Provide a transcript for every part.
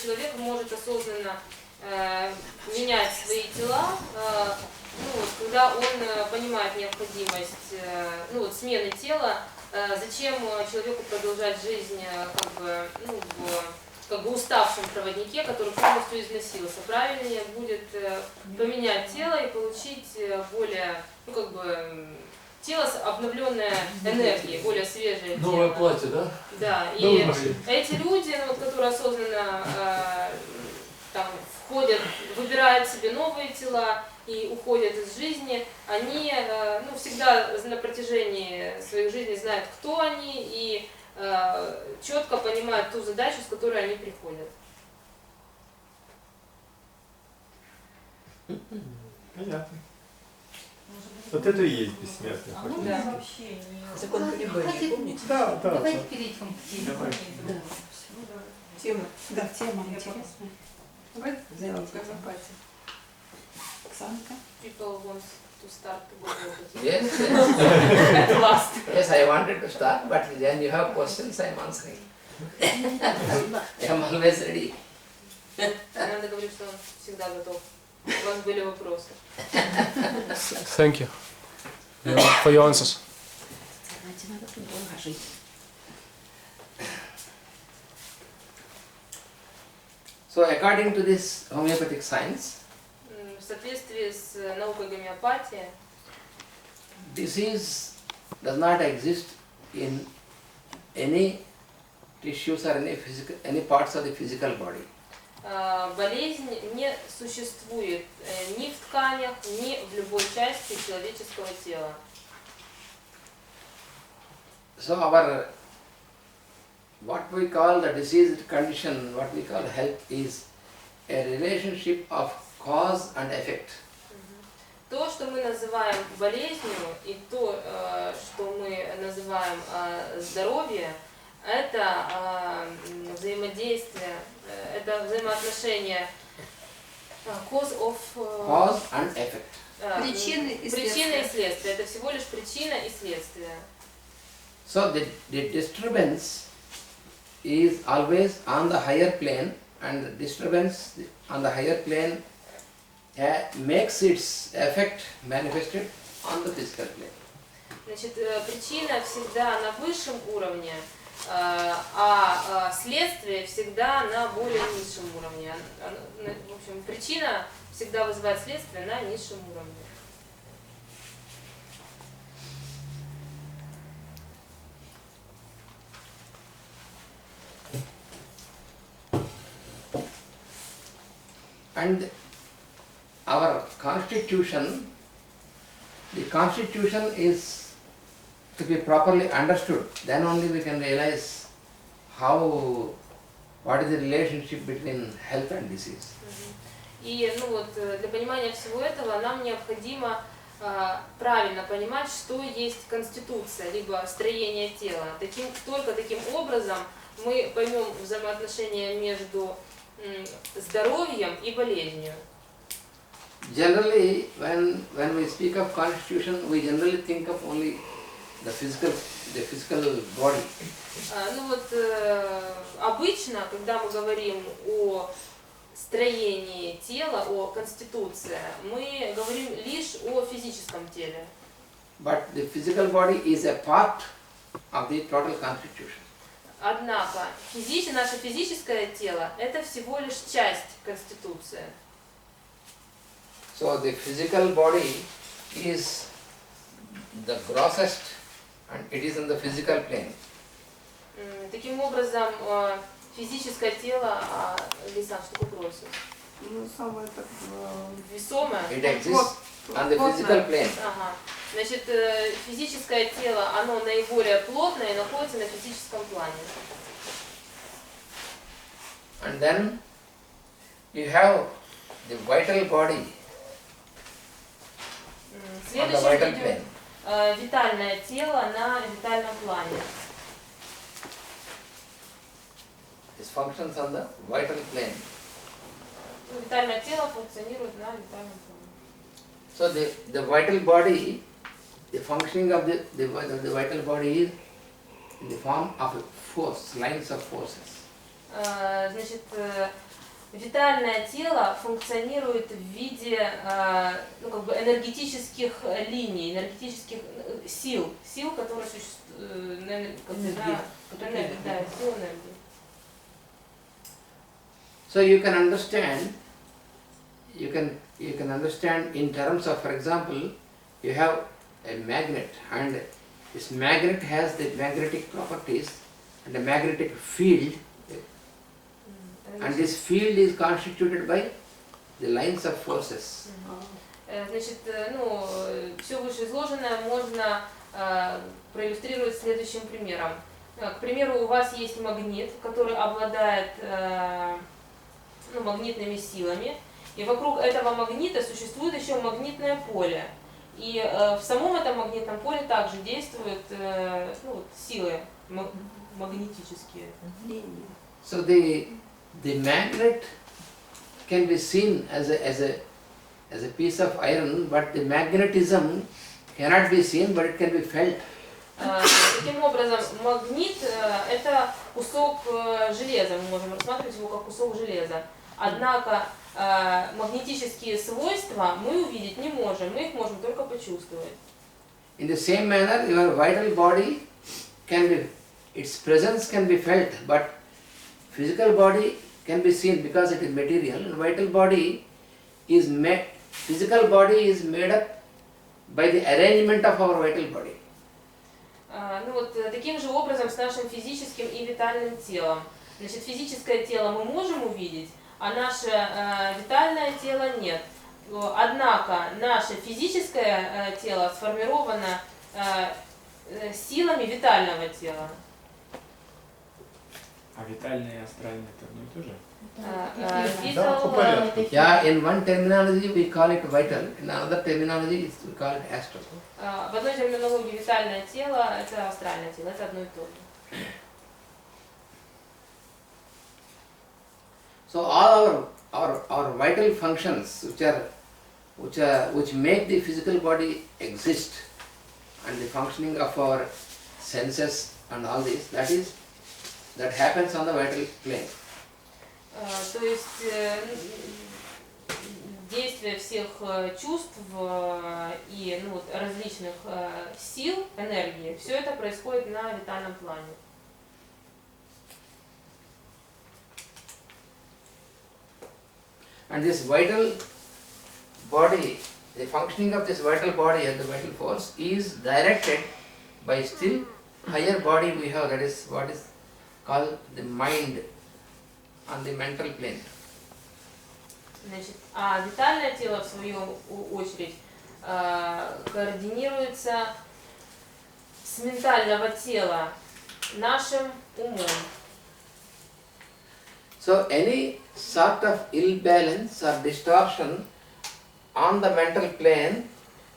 человек может осознанно менять свои тела, когда он понимает необходимость смены тела, зачем человеку продолжать жизнь в уставшем проводнике, который полностью износился. Правильнее будет поменять тело и получить более, тело с обновленной энергией, более свежее тело. Новое платье, да? Да, и эти люди, которые осознанно входят, выбирают себе новые тела и уходят из жизни, они всегда на протяжении своей жизни знают, кто они, и четко понимают ту задачу, с которой они приходят. Понятно. Вот это и есть бессмертный. А можно Да. вообще не... Закон колебания, помните? Да. Давайте перейдем к теме. Давай. Да. Тема. Да, тема интересная. Давай Займитесь. гомеопатия. Оксанка. People want to start to Yes, at last. yes, I wanted to start, but then you have questions, I am answering. I am always ready. Ананда говорит, что он всегда готов. У вас были вопросы. Thank you for your answers. Знаете, надо тут долго жить. So according to this homeopathic science, В соответствии с наукой гомеопатии, disease does not exist in any tissues or any parts of the physical body. болезнь не существует ни в тканях, ни в любой части человеческого тела. So our, what we call the diseased condition, what we call health, is a relationship of cause and effect. То, что мы называем болезнью, и то, что мы называем здоровье, это взаимодействие, это взаимоотношение cause And effect. Причины и следствия. Это всего лишь причина и следствие. So the disturbance is always on the higher plane, and the disturbance on the higher plane makes its effect manifested on the physical plane. Значит, причина всегда на высшем уровне, а следствие всегда на более низшем уровне. В общем, причина всегда вызывает следствие на низшем уровне. And our constitution, the constitution is to be properly understood. Then only we can realize what is the relationship between health and disease. И для понимания всего этого нам необходимо правильно понимать, что есть конституция, либо строение тела. Только таким образом мы поймем взаимоотношения между здоровьем и болезнью. Generally, when we speak of constitution, we generally think of only the physical body. Обычно, когда мы говорим о строении тела, о конституции, мы говорим лишь о физическом теле. But the physical body is a part of the total constitution. Однако наше физическое тело – это всего лишь часть конституции. So the physical body is the grossest, and it is in the physical plane. Таким образом, физическое тело, Лисан, что такое гроссус? Самое так... Весомое? It exists on the physical plane. Ага. Значит, физическое тело, оно наиболее плотное и находится на физическом плане. And then you have the vital body on the vital Следующим plane. идет витальное тело на витальном плане. It functions on the vital plane. Витальное тело функционирует на витальном плане. So the vital body, the functioning of the vital body is in the form of force, lines of forces. Значит, витальное тело функционирует в виде ну, как бы энергетических линий, энергетических сил, которые существуют, как бы, да, сил энергии. So you can understand, you can understand in terms of, for example, you have a magnet, and this magnet has the magnetic properties and a magnetic field, and this field is constituted by the lines of forces. Значит, ну, все вышеизложенное можно проиллюстрировать следующим примером. К примеру, у вас есть магнит, который обладает ну, магнитными силами, и вокруг этого магнита существует еще магнитное поле. И в самом этом магнитном поле также действуют ну, вот, силы магнетические. So the magnet can be seen as a piece of iron, but the magnetism cannot be seen, but it can be felt. Таким образом, магнит это кусок железа, мы можем рассматривать его как кусок железа. Однако магнетические свойства мы увидеть не можем, мы их можем только почувствовать. In the same manner, your vital body can be, its presence can be felt, but physical body can be seen because it is material, and vital body is made, physical body is made up by the arrangement of our vital body. Ну вот таким же образом с нашим физическим и витальным телом. Значит, физическое тело мы можем увидеть, а наше витальное тело нет. Однако наше физическое тело сформировано силами витального тела. А витальное и астральное это одно и то же? Да, по порядку. Yeah, in one terminology we call it vital, in another terminology we call it astral. В одной терминологии витальное тело – это астральное тело, это одно и то же. So all our vital functions which make the physical body exist, and the functioning of our senses and all this, that happens on the vital plane. То есть действие всех чувств и ну, вот, различных сил, энергии, все это происходит на витальном плане. And this vital body, the functioning of this vital body and the vital force is directed by still higher body we have, that is what is called the mind on the mental plane. Значит, а витальное тело, в свою очередь, координируется с ментального тела нашим умом. So any sort of ill balance or distortion on the mental plane,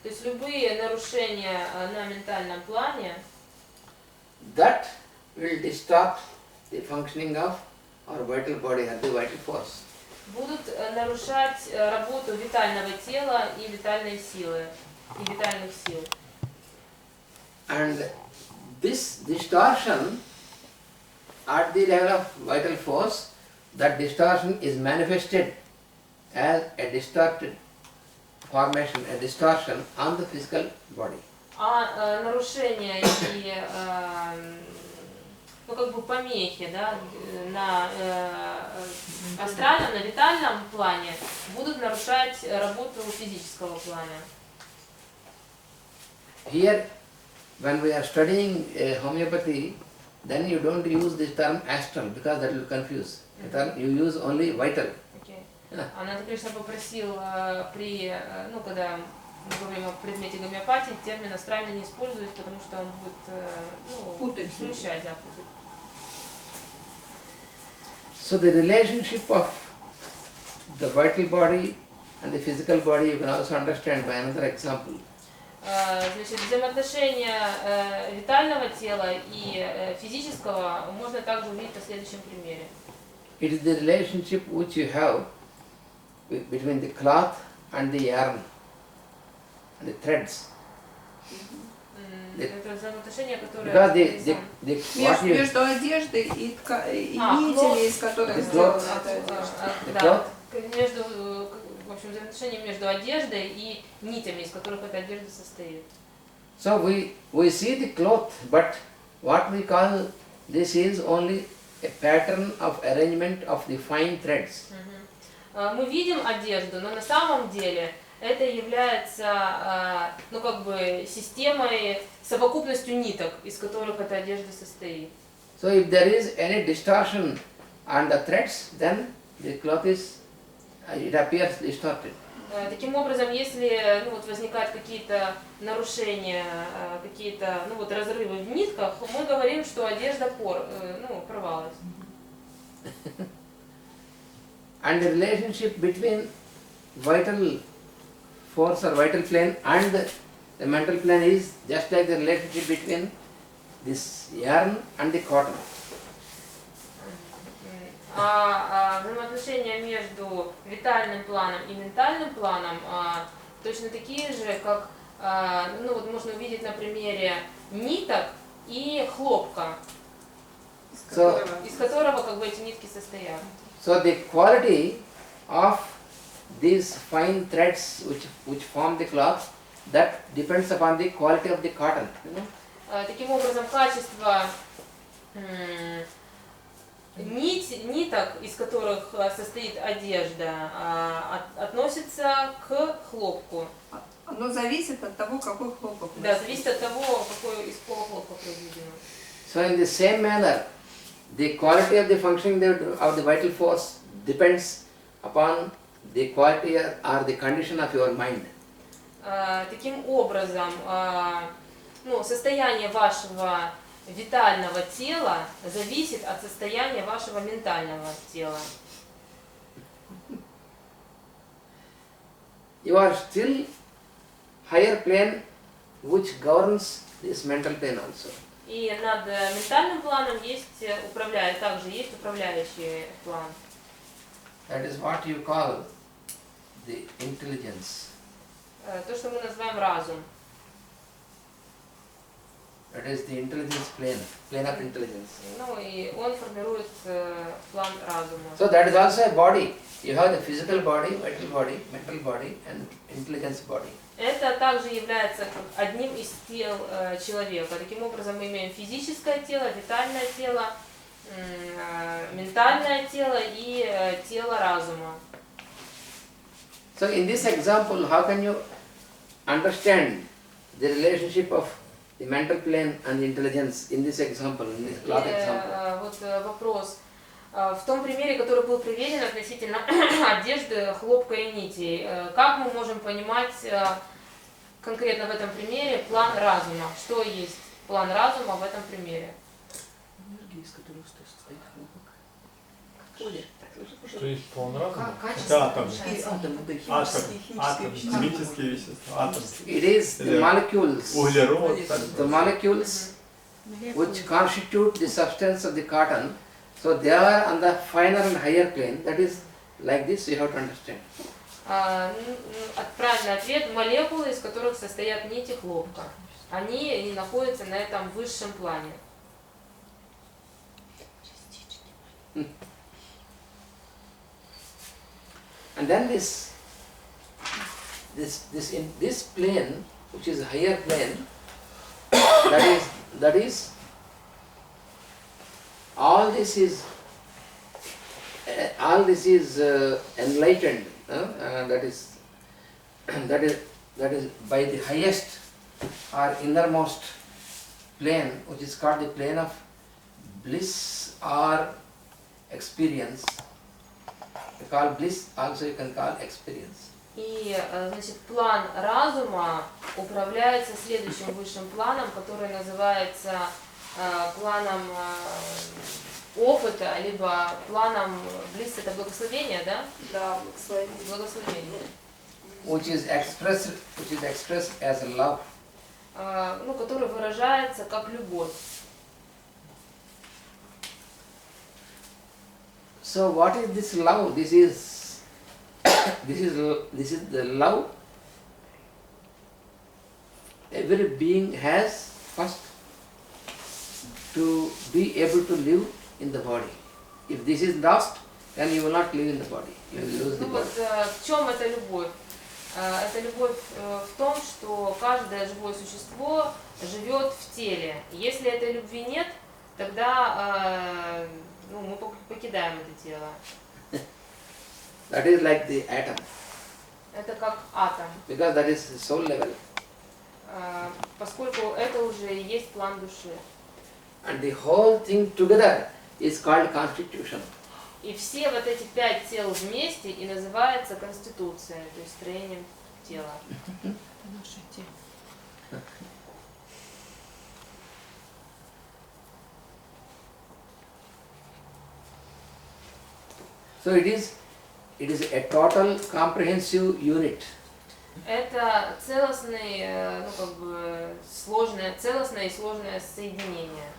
То есть любые нарушения на ментальном плане that will distort the functioning of our vital body or the vital force. будут нарушать работу витального тела и витальной силы, и витальных сил. And this distortion at the level of vital force, that distortion is manifested as a distorted formation, a distortion on the physical body. А нарушения и ну, как бы помехи, да, на астральном, на витальном плане будут нарушать работу физического плана. Here, when we are studying homeopathy, then you don't use the term astral because that will confuse. The term, you use only vital. Ананта Кришна попросил ну, когда мы говорим о предмете гомеопатии, термин астральный не использовать, потому что он будет смущать, да, путать. So the relationship of the vital body and the physical body you can also understand by another example. Значит, взаимоотношения витального тела и физического можно также увидеть на следующем примере. It is the relationship which you have between the cloth and the yarn and the threads. Это взаимоотношения, которые... Because what you, Между одеждой и А, нитями, из которых the сделана cloth. эта одежда. the Да, cloth, между, в общем, взаимоотношения между одеждой и нитями, из которых эта одежда состоит. so we see the cloth, but what we call this is only a pattern of arrangement of the fine threads. Мы видим одежду, но на самом деле это является, ну, как бы системой, совокупностью ниток, из которых эта одежда состоит. So if there is any distortion on the threads, then the cloth is, it appears distorted. Таким образом, если, ну, вот возникают какие-то нарушения, какие-то, ну, вот разрывы в нитках, мы говорим, что одежда порвалась. And the relationship between vital force or vital plane and the mental plane is just like the relationship between this yarn and the cotton. Взаимоотношения между витальным планом и ментальным планом точно такие же, как, ну, вот можно увидеть на примере ниток и хлопка, из которого как бы эти нитки состоят. So the quality of these fine threads which form the cloth, that depends upon the quality of the cotton. You know? Таким образом, качество ниток, из которых состоит одежда, относится к хлопку. Оно зависит от того, какой хлопок. Да, зависит от того, из какого хлопка произведено. So in the same manner, the quality of the functioning of the vital force depends upon the quality or the condition of your mind. Таким образом, ну, состояние вашего витального тела зависит от состояния вашего ментального тела. You are still higher plane which governs this mental plane also. И над ментальным планом также есть управляющий план. That is what you call the intelligence. То, что мы называем разум. That is the intelligence plane of intelligence. Ну и он формирует план разума. So that is also a body. You have the physical body, vital body, mental body and intelligence body. Это также является одним из тел человека. Таким образом, мы имеем физическое тело, витальное тело, ментальное тело и тело разума. So in this example, how can you understand the relationship of the mental plane and the intelligence in this example, in this cloth example? Вот вопрос. В том примере, который был приведен относительно одежды, хлопка и нитей, как мы можем понимать конкретно в этом примере план разума? Что есть план разума в этом примере? Энергия, из которой состоит хлопок. Что есть план разума? Качество атом. повышается. Атомы, да, Атом, химические вещества. химические вещества, атом, It is the molecules, углерод. the molecules which constitute the substance of the cotton. So they are on the finer and higher plane. That is like this. You have to understand. Правильный ответ – молекулы, из которых состоят нити хлопка. Они находятся на этом высшем плане. And then this plane, which is a higher plane, that is all this is enlightened. That is by the highest or innermost plane, which is called the plane of bliss or experience. You call bliss, also you can call experience. И, значит, план разума управляется следующим высшим планом, который называется планом опыта, либо планом близ, это благословение, да? Да, Благословение. Which is expressed as love. Ну, который выражается как любовь. So what is this love? This is the love every being has first to be able to live in the body. If this is lost, then you will not live in the body. You will lose the Ну body. вот в чем эта любовь? Эта любовь в том, что каждое живое существо живет в теле. Если этой любви нет, тогда ну, мы покидаем это тело. That is like the atom. Это как атом, Because that is the soul level. поскольку это уже и есть план души. And the whole thing together is called constitution. И все вот эти 5 тел вместе и называется конституция, то есть строением тела. Это наша тема. So it is a total comprehensive unit. Это целостный, ну как бы целостное и сложное соединение.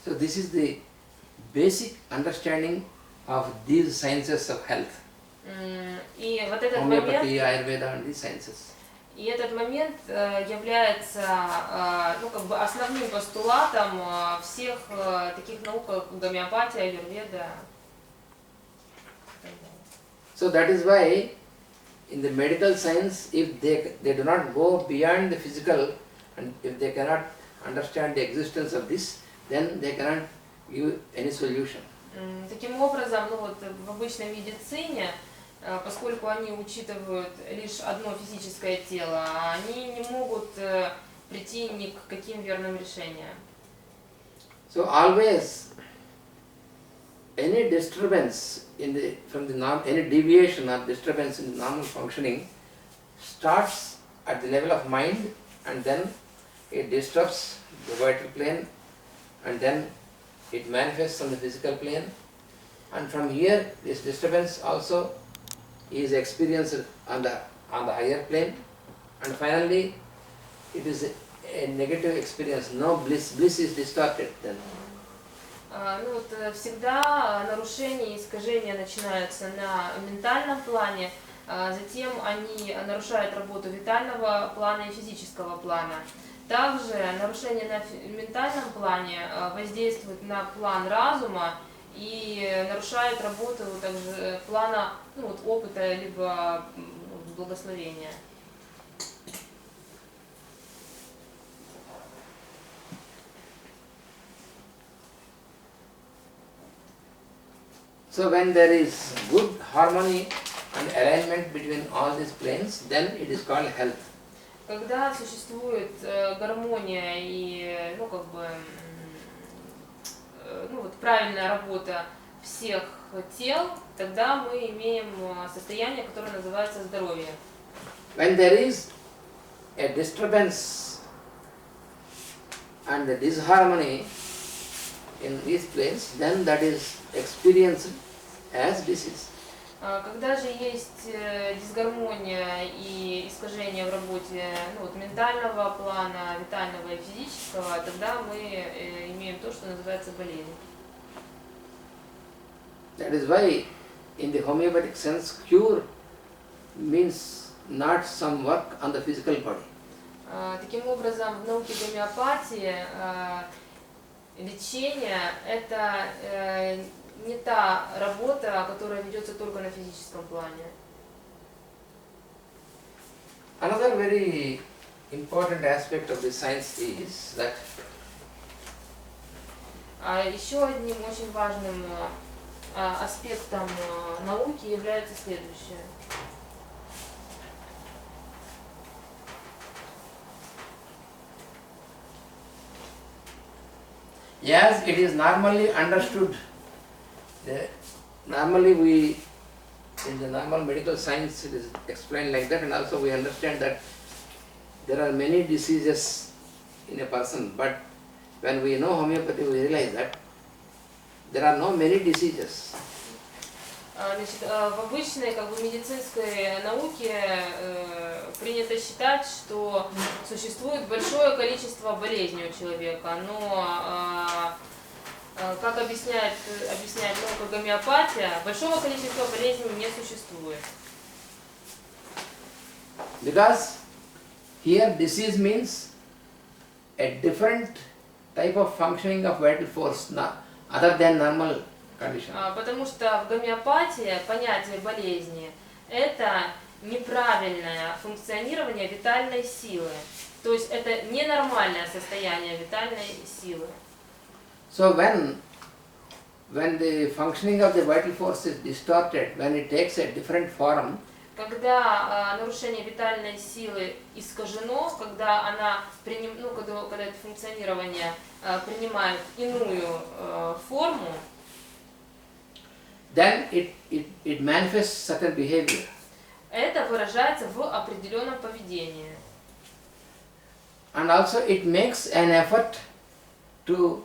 So this is the basic understanding of these sciences of health. И вот этот Homeopathy, момент, Ayurveda and these sciences. и этот момент является, ну как бы основным постулатом всех таких наук, как гомеопатия, аюрведа. So that is why in the medical science, if they do not go beyond the physical, and if they cannot understand the existence of this, then they cannot give any solution. Таким образом, ну вот в обычной медицине, поскольку они учитывают лишь одно физическое тело, они не могут прийти ни к каким верным решениям. So always any disturbance any deviation or disturbance in the normal functioning starts at the level of mind, and then it disrupts the vital plane, and then it manifests on the physical plane, and from here this disturbance also is experienced on the higher plane, and finally it is a negative experience. No bliss is distorted then. Ну вот всегда нарушения и искажения начинаются на ментальном плане, затем они нарушают работу витального плана и физического плана. Также нарушение на ментальном плане воздействует на план разума и нарушает работу также плана, ну, вот, опыта либо благословения. So when there is good harmony and alignment between all these planes, then it is called health. Когда существует гармония и, ну, как бы, ну, вот, правильная работа всех тел, тогда мы имеем состояние, которое называется здоровье. When there is a disturbance and a disharmony in these planes, then that is experienced as disease. Когда же есть дисгармония и искажение в работе, ну, вот, ментального плана, витального и физического, тогда мы имеем то, что называется болезнь. That is why in the homeopathic sense, cure means not some work on the physical body. Таким образом, в науке гомеопатии лечение – это не та работа, которая ведется только на физическом плане. Another very important aspect of the science is that Еще одним очень важным аспектом науки является следующее. as it is normally understood, normally we, in the normal medical science, it is explained like that, and also we understand that there are many diseases in a person, but when we know homeopathy, we realize that there are no many diseases. Значит, в обычной, как бы, медицинской науке принято считать, что существует большое количество болезней у человека, но, как объясняет наука гомеопатия, большого количества болезней не существует. Because here disease means a different type of functioning of vital force other than normal condition. Потому что в гомеопатии понятие болезни – это неправильное функционирование витальной силы. То есть это ненормальное состояние витальной силы. So when the functioning of the vital force is distorted, when it takes a different form, когда нарушение витальной силы искажено, когда она когда это функционирование принимает иную форму, then it manifests certain behavior. Это выражается в определенном поведении. And also it makes an effort to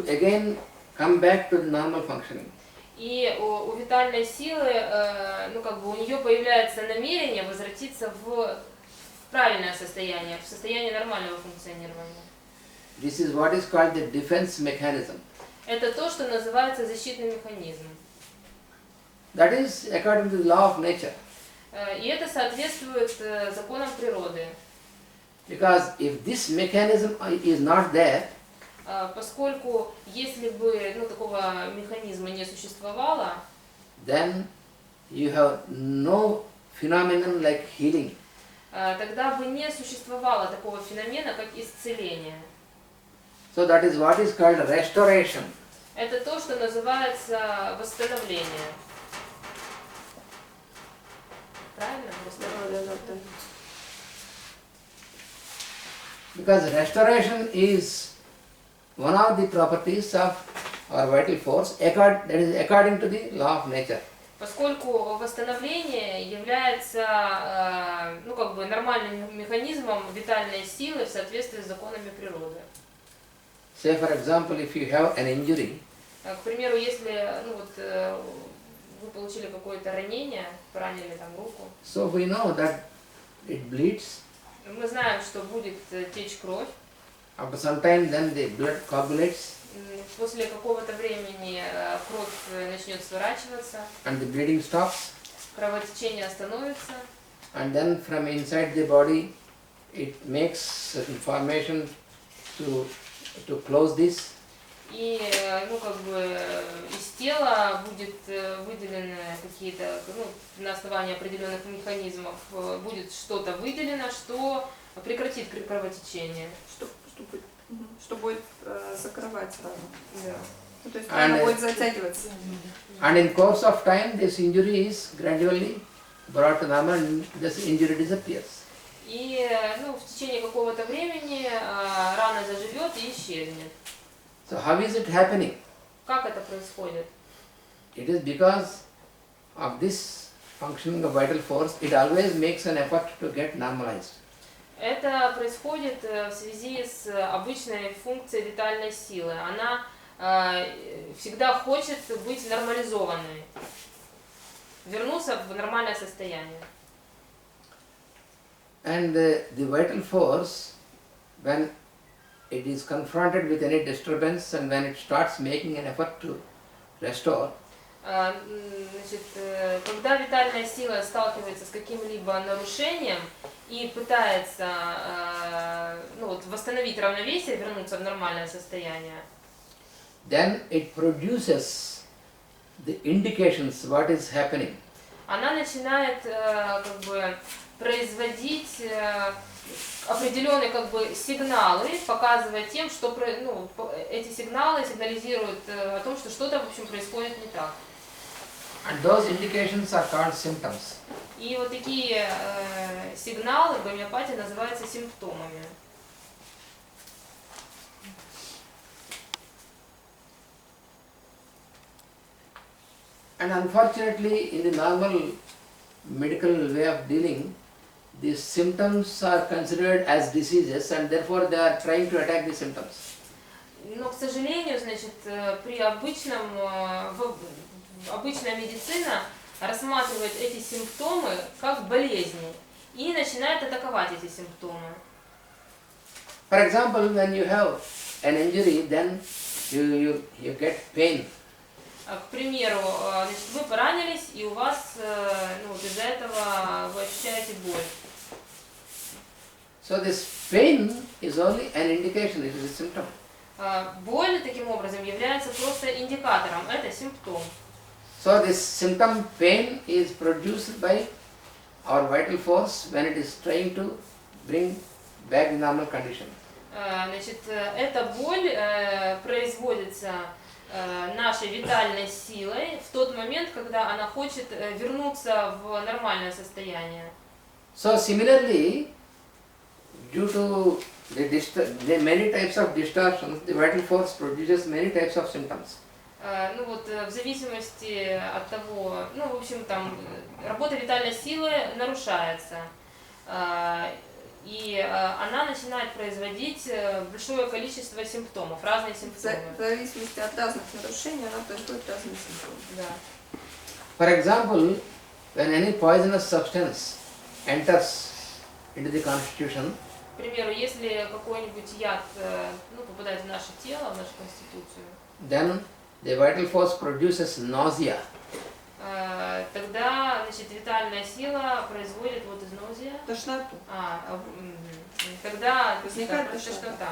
again come back to the normal functioning. И у витальной силы, у нее появляется намерение возвратиться в правильное состояние, в состояние нормального функционирования. This is what is called the defense mechanism. Это то, что называется защитный механизм. That is according to the law of nature. И это соответствует законам природы. Because if this mechanism is not there, Поскольку если бы такого механизма не существовало, then you have no phenomenon like healing. Тогда бы не существовало такого феномена, как исцеление. So that is what is called restoration. Это то, что называется восстановление. Правильно? Восстановление. Because restoration is one of the properties of our vital force, that is according to the law of nature. Поскольку восстановление является нормальным механизмом витальной силы в соответствии с законами природы. Say for example, if you have an injury, К примеру, если вы получили какое-то ранение, поранили руку, so we know that it bleeds. мы знаем, что будет течь кровь. After some time, then the blood coagulates. После какого-то времени кровь начнет сворачиваться, And the bleeding stops. кровотечение остановится, And then from inside the body, it makes certain formation to close this. и из тела будет выделены какие-то, на основании определенных механизмов будет что-то выделено, что прекратит кровотечение. Что будет закрывать рану. Да. То есть рана будет затягиваться. And in course of time, this injury is gradually brought to normal and this injury disappears. И в течение какого-то времени рана заживет и исчезнет. So how is it happening? Как это происходит? It is because of this functioning of vital force, it always makes an effort to get normalized. Это происходит в связи с обычной функцией витальной силы. Она всегда хочет быть нормализованной, вернуться в нормальное состояние. And the vital force, when it is confronted with any disturbance and when it starts making an effort to restore, Значит, когда витальная сила сталкивается с каким-либо нарушением и пытается восстановить равновесие, вернуться в нормальное состояние, then it produces the indications what is happening. она начинает производить определенные сигналы, показывая тем, что эти сигналы сигнализируют о том, что что-то в общем происходит не так. And those indications are called symptoms. И вот такие сигналы в гомеопатии называются симптомами. And unfortunately, in the normal medical way of dealing, these symptoms are considered as diseases and therefore they are trying to attack the symptoms. Но, к сожалению, при обычная медицина рассматривает эти симптомы как болезни и начинает атаковать эти симптомы. For example, when you have an injury, then you get pain. К примеру, вы поранились, и у вас из-за этого вы ощущаете боль. So this pain is only an indication, it is a symptom. Боль таким образом является просто индикатором, это симптом. So this symptom pain is produced by our vital force when it is trying to bring back the normal condition. Значит, эта боль производится нашей витальной силой в тот момент, когда она хочет вернуться в нормальное состояние. So similarly, due to the many types of distortions, the vital force produces many types of symptoms. Ну вот, в зависимости от того, ну, в общем, там, работа витальной силы нарушается, и она начинает производить большое количество симптомов, разные симптомы. В зависимости от разных нарушений она производит разные симптомы. Да. For example, when any poisonous substance enters into the constitution, К примеру, если какой-нибудь яд попадает в наше тело, в нашу конституцию, then the vital force produces nausea. тогда, значит, витальная сила производит вот из наузия. Тошноту. Тогда возникает тошнота.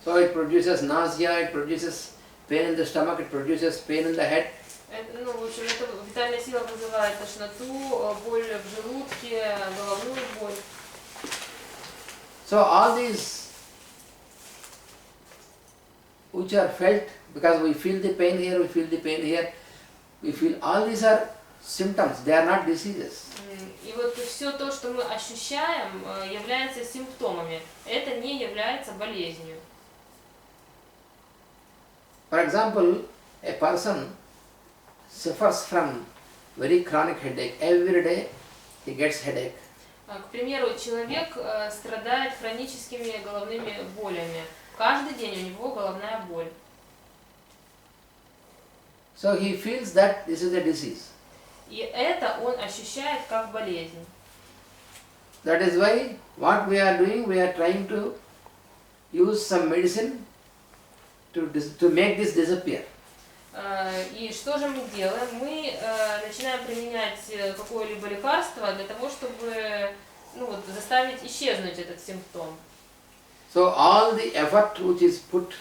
So it produces nausea, it produces pain in the stomach, it produces pain in the head. Ну, в общем, эта витальная сила вызывает тошноту, боль в желудке, головную боль. So all these which are felt, because we feel the pain here, we feel the pain here, we feel all these are symptoms, they are not diseases. И вот все то, что мы ощущаем, является симптомами. Это не является болезнью. For example, a person suffers from very chronic headache. Every day he gets headache. К примеру, человек страдает хроническими головными болями. Каждый день у него головная боль. So he feels that this is a disease. И это он ощущает как болезнь. That is why what we are doing, we are trying to use some medicine to make this disappear. И что же мы делаем? Мы начинаем применять какое-либо лекарство для того, чтобы заставить исчезнуть этот симптом. So all the effort which is put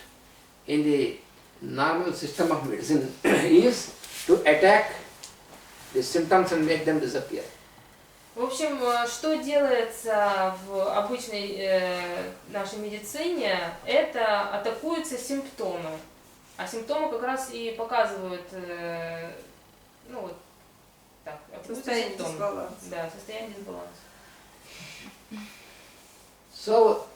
in the normal system of medicine is to attack the symptoms and make them disappear. В общем, что делается в обычной нашей медицине, это атакуются симптомы. А симптомы как раз и показывают, состояние дисбаланса. Да, состояние дисбаланса. So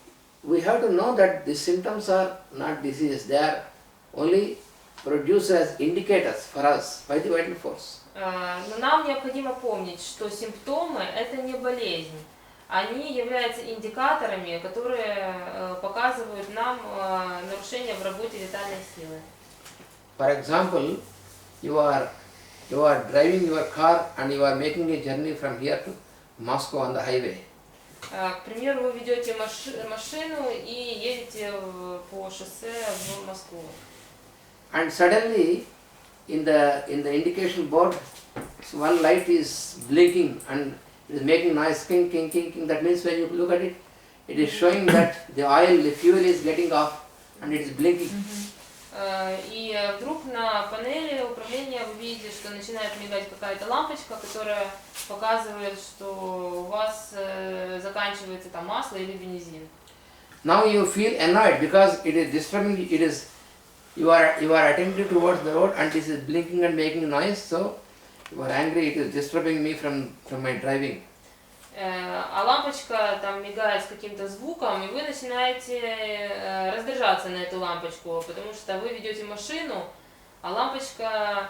we have to know that the symptoms are not diseases, they are only produced as indicators for us by the vital force. Но нам необходимо помнить, что симптомы – это не болезнь. Они являются индикаторами, которые показывают нам нарушения в работе витальной силы. For example, you are driving your car and you are making a journey from here to Moscow on the highway. К примеру, вы ведете машину и едете по шоссе в Москву. And suddenly, in the indication board, one light is blinking and it is making noise, king, king, king, king. That means when you look at it, it is showing that the oil, the fuel is getting off and it is blinking. И вдруг на панели управления вы видите, что начинает мигать какая-то лампочка, которая показывает, что у вас заканчивается там масло или бензин. Now you feel annoyed because it is disturbing. You are attempting towards the road and this is blinking and making noise. So you are angry. It is disturbing me from my driving. А лампочка там мигает с каким-то звуком, и вы начинаете раздражаться на эту лампочку, потому что вы ведете машину, а лампочка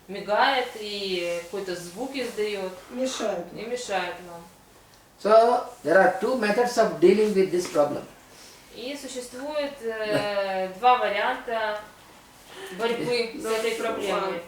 мигает и какой-то звук издает. Мешает. И мешает вам. So there are two methods of dealing with this problem. И существует два варианта борьбы с этой проблемой.